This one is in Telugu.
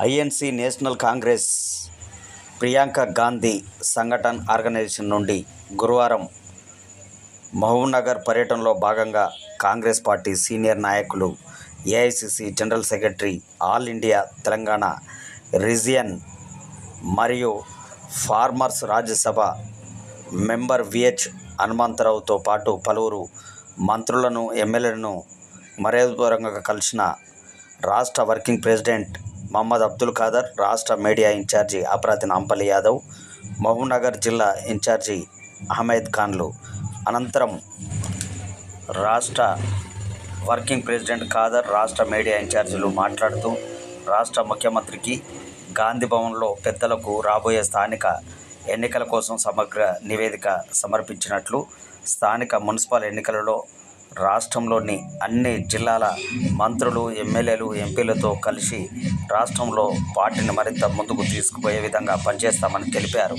ఐఎన్సి నేషనల్ కాంగ్రెస్ ప్రియాంక గాంధీ సంఘటన్ ఆర్గనైజేషన్ నుండి గురువారం మహబూబ్నగర్ పర్యటనలో భాగంగా కాంగ్రెస్ పార్టీ సీనియర్ నాయకులు, AICC general secretary, all India Telangana region మరియు ఫార్మర్స్ రాజ్యసభ మెంబర్ విహెచ్ హనుమంతరావుతో పాటు పలువురు మంత్రులను, ఎమ్మెల్యేలను మర్యాదపూర్వకంగా కలిసిన రాష్ట్ర వర్కింగ్ ప్రెసిడెంట్ మహమ్మద్ అబ్దుల్ ఖాదర్, రాష్ట్ర మీడియా ఇన్ఛార్జి అపరాధి నాంపల్లి యాదవ్, మహబూబ్నగర్ జిల్లా ఇన్ఛార్జి అహ్మద్ ఖాన్లు. అనంతరం రాష్ట్ర వర్కింగ్ ప్రెసిడెంట్ ఖాదర్, రాష్ట్ర మీడియా ఇన్ఛార్జీలు మాట్లాడుతూ రాష్ట్ర ముఖ్యమంత్రికి గాంధీ భవన్లో పెద్దలకు రాబోయే స్థానిక ఎన్నికల కోసం సమగ్ర నివేదిక సమర్పించినట్లు, స్థానిక మున్సిపల్ ఎన్నికలలో రాష్ట్రంలోని అన్ని జిల్లాల మంత్రులు, ఎమ్మెల్యేలు, ఎంపీలతో కలిసి రాష్ట్రంలో పార్టీని మరింత ముందుకు తీసుకుపోయే విధంగా పనిచేస్తామని తెలిపారు.